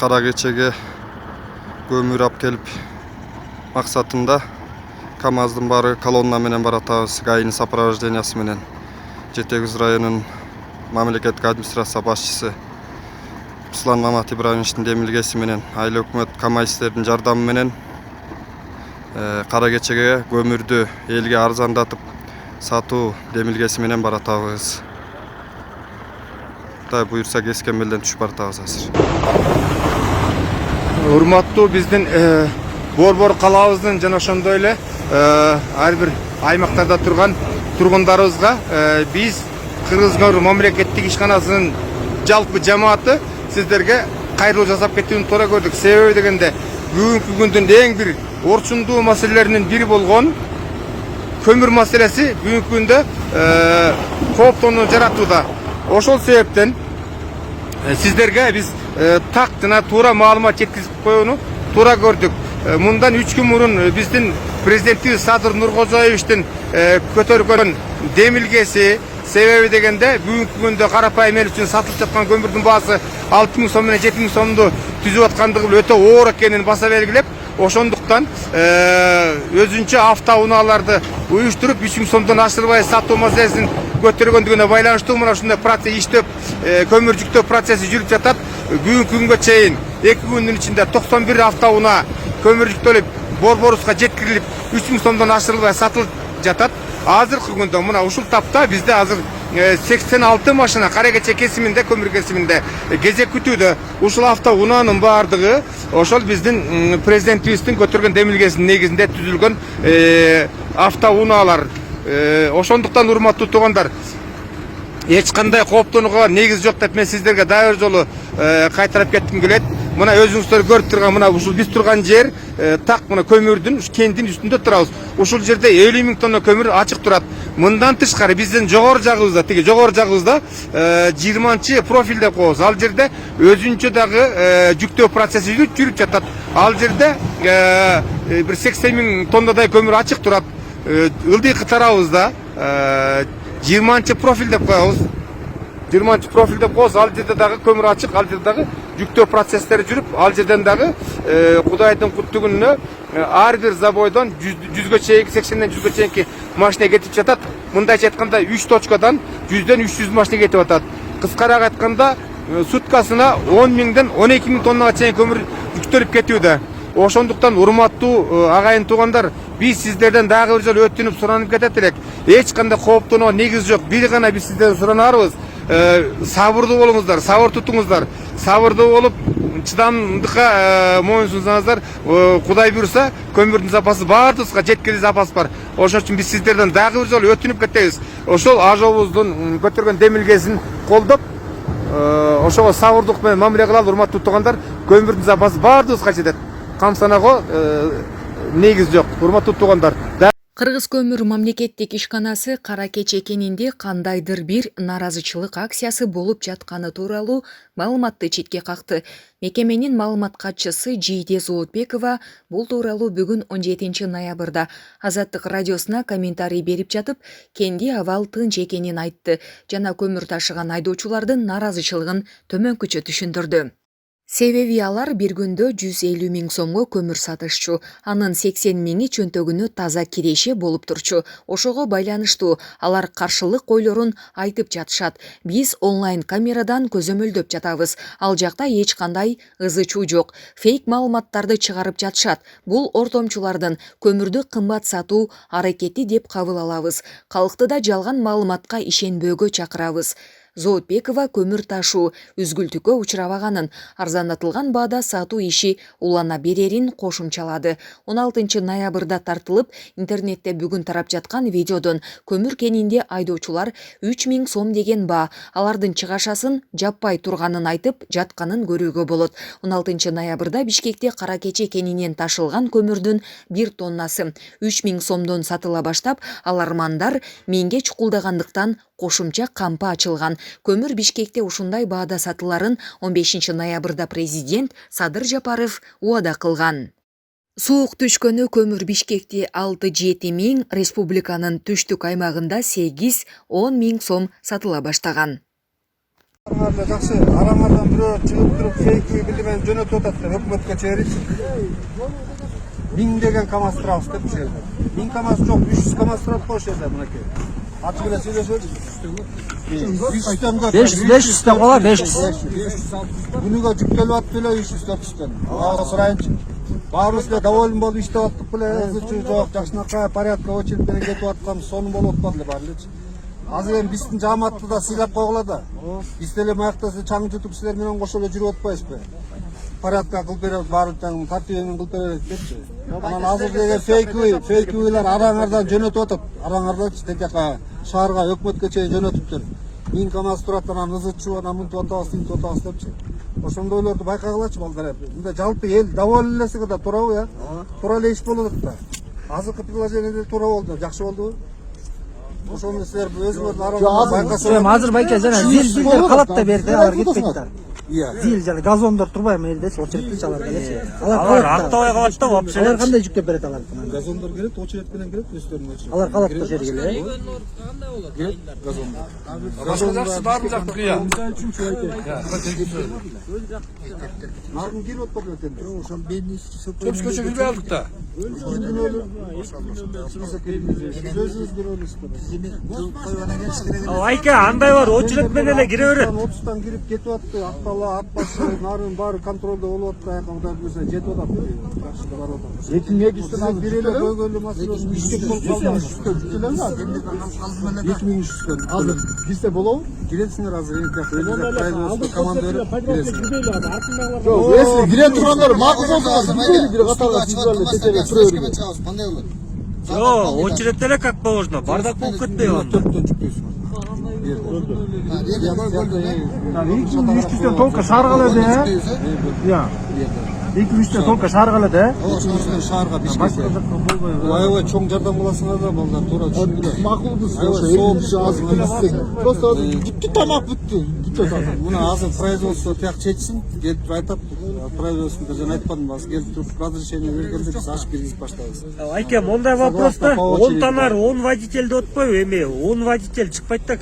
Kara Keçe'ge kömür alып kelip maksatında KAMAZ'dın bары kolonna менен баратабыз. Гайдын сопровождениясы менен Жетегиз районунун мамлекеттик администрация башчысы Руслан Мамат Ибраимовичтин демилгеси менен айыл өкмөт камайчылардын жардамы менен Кара Keçе'ге көмүрдү элге арзандатып сатуу демилгеси менен баратабыз. Дай буюрса кескен белден түшүп баратабыз азыр. Урматтуу биздин Борбор калабыздын жана ошондой эле ар бир аймактарда турган тургундарыбызга биз Кыргыз Көмүр мамлекеттик ишканасынын жалпы жамааты сиздерге кайрылуу жасап кетүүнү туура көрдүк. Себеби дегенде бүгүнкү күндүн эң бир орчундуу маселелеринин бири болгон көмүр маселеси бүгүнкү күндө кооптонуу жаратууда. Ошол себептен сиздерге биз так жана туура маалымат жеткизип коюуну туура көрдүк. Мындан 3 күн мурун биздин президентибиз Садыр Нуркожоевичтин көтөргөн демилгеси себеби дегенде бүгүнкү күндө карапайым эл үчүн сатылып жаткан көмүрдүн баасы 6000 сом менен 7000 сомду түзүп аткандыгы өтө оор экенин баса белгилеп, ошондуктан өзүнчө автоунааларды уюштуруп 3000 сомдон ашырбай сатуу маселесин көтөргөндүгүнө байланыштуу мына ушундай процесс иштеп көмүр жүктөө процесси жүрүп жатат. Бүгүнкү күнгө чейин 2 күндүн ичинде 91 автоунаа көмүр жүктөлүп Борборубузга жеткирилип 3000 сомдон ашырылбай сатылып жатат. Азыркы күндө мына ушул тапта бизде азыр 86 машина Кара Keçe кесиминде, көмүр кесиминде кезек күтүүдө. Ушул автоунаанын баардыгы ошол биздин президентибиздин көтөргөн демилгесинин негизинде түзүлгөн автоунаалар. Ошондуктан урматтуу туугандар, эч кандай кооптонууга негиз жок деп мен сиздерге дагы бир жолу кайтарып кетким келет. Мына өзүңүздөр көрүп турган мына ушул биз турган жер так мына көмүрдүн кендин үстүндө турабыз. Ушул жерде 50 000 тонна көмүр ачык турат. Мындан тышкары биздин жогору жагыбызда, тиги жогору жагыбызда 20 профиль деп коебуз. Ал жерде өзүнчө дагы жүктөө процесси жүрүп жатат. Ал жерде бир 80 000 тоннадай көмүр ачык турат. Ылдыйкы тарабыбызда 20 профиль деп коебуз. 20 профиль деп коебуз. Ал жерде дагы көмүр ачык, ал жерде дагы жүктөө процесстери жүрүп, ал жерден дагы Кудайдын куттугунуна ар бир забойдон 100га чейин, 80ден 100га чейинки машина кетип жатат. Мындайча айтканда 3 точкадан 100ден 300 машина кетип атат. Кыскараак айтканда суткасына 10 000ден 12 000 тоннага чейин көмүр жүктөлүп кетүүдө. Ошондуктан урматтуу агайын туугандар, биз сиздерден дагы бир жолу өтүнүп суранып кетет элек. Эч кандай кооптонууга негиз жок. Бир гана биз сиздерден суранарбыз. Сабырдуу болуңуздар, сабыр тутуңуздар. Сабырдуу болуп, чыдамдыкка моюнсунсаңыздар, Кудай буйрса, көмүрдүн запасы баардыгыбызга жеткиликтүү запас бар. Ошон үчүн биз сиздерден дагы бир жолу өтүнүп кетебиз. Ошол ажобуздун көтөргөн демилгесин колдоп, ошого сабырдык менен мамиле кылалы, урматтуу туугандар. Көмүрдүн запасы баардыгыбызга жетет. Камсанага негиз жок, урматтуу туугандар. Кыргыз Көмүр мамлекеттик ишканасы Кара Keçe кенинде кандайдыр бир наразычылык акциясы болуп жатканы тууралуу маалыматты четке какты. Мекеменин маалымат катчысы Жийде Зоотбекова бул тууралуу бүгүн 17 ноябрда Азаттык радиосуна комментарий берип жатып, кенди абал тынч экенин айтты жана көмүр ташыган айдоочулардын наразычылыгын төмөнкүчө түшүндүрдү. Себеби алар бир күндө 150 000 сомго көмүр сатышчу, анын 80 000 чөнтөгүнө таза киреше болуп турчу. Ошого байланыштуу алар каршылык ойлорун айтып жатышат. Биз онлайн камерадан көзөмөлдөп жатабыз. Ал жакта эч кандай ызы-чуу жок. Фейк маалыматтарды чыгарып жатышат. Бул ортомчулардын көмүрдү кымбат сатуу аракети деп кабыл алабыз. Калкты да жалган маалыматка ишенбөөгө чакырабыз. Зоотбекова көмүр ташуу үзгүлтүккө учурабаганын, арзандатылган баада сатуу иши улана берерин кошумчалады. 16 ноябрда тартылып, интернетте бүгүн тарап жаткан видеодон көмүр кенинде айдоочулар 3000 сом деген баа, алардын чыгашасын жаппай турганын айтып жатканын көрүүгө болот. 16 ноябрда Бишкекте Кара Keçe кенинен ташылган көмүрдүн 1 тоннасы 3000 сомдон сатыла баштап, алармандар менге чукулдагандыктан кошумча кампа ачылган. Көмүр Бишкекте ушундай баада сатыларын 15 ноябрда президент Садыр Жапаров убада кылган. Суук түшкөнү көмүр Бишкекте 6-7 000, республиканын түштүк аймагында 8-10 000 сом сатыла баштаган. Жақсы, араңардан бирөө чыгып туруп фейк билдирмени жөнөтүп атат деп өкмөткө чыгарып. 1000 деген КАМАЗ турабыз деп ушул жерде. 1000 КАМАЗ жок, 300 КАМАЗ турат го ошол жерде мынакей. Ачык эле сүйлөшөбүз. 500'ten kola 500. Күнүгө жүктөлүп атты эле 300-400'тен. Ага сурайынчы. Баарыбыз эле доволен болуп иштеп аттык беле, ызычы жок, жакшынакай порядка очередь менен кетип атканбыз, сонун болуп атпады эле баары элечи. Азыр эми биздин жааматты да сыйлап койгула да. Биз деле маякта чаң жутуп силер менен кошо эле жүрүп атпайбызбы? Порядка кылып беребиз, баары тең тартибинен кылып беребиз депчи. Анан азыр деген фейковыйлар араңардан жөнөтүп атат. Араңардачы тетека шаарга өкмөткө чейин жөнөтүптүр. 1000 КАМАЗ турат, анан ызычуу, анан мынтип атабыз, тинтип атабыз депчи. Ошондойлорду байкагылачы балдар. Мындай жалпы эл доволен элеси да туурабы, я? Туура эле иш болуп атат да. Азыркы предложение туура болду, жакшы болдубу? Ошону силер өзүңөрдүн араңарда байкасаңар. Азыр байка жана зил калат да берди, алар кетпейт да. Iya. Зил жана газондор турбайбы элдечи, очередти чалар келечи. Алар актабай калат да вообще. Алар кандай жүктөп берет алар? Газондор келет, очередь менен келет, өздөрүнүн очередь. Алар калат да жерге эле. Келет, газондор. Жакшы баарын жакты кыя. Нарын кирип атпады экен. Ошол бенни Көпс көчө билбей алдык да. Айка андай бар, очерет менен эле кире берет. 30-тан кирип кетип атты, аттала, ат башы, нарын баары контролдо болуп атты, аякында биз жетип атат. Жакшы да барып атат. 2200-тен азыр бир эле көйгөйлүү маселеси иштеп болуп калды. 2300-тен. Азыр кирсе болобу? Киресиңер азыр эң жакшы. Производство команда берип киресиңер. Жок, если кире тургандар макул болсо азыр бир катарга чыгып чечеге турө берген. Жо, очерет эле как положено. Бардак болуп кетпей онда. 2300'ten толка шаарга эле, я. 2300'ten толка шаарга эле. Ошондон шаарга бишкекке. Аябай чоң жардам кыласыңар да балдар, туура түшүндүрөт. Макулбуз, ошо сооп азыр просто бүттү тамак бүттү. Мына азыр производство тияк чечсин, келип айтат. Производствода жана айтпадымбы, азыр келип туруп разрешение бергенде биз ашып киргизип баштайбыз. Айка, мондай вопроста 10 танар, 10 водитель деп атпайбы эми? 10 водитель чыкпайт да.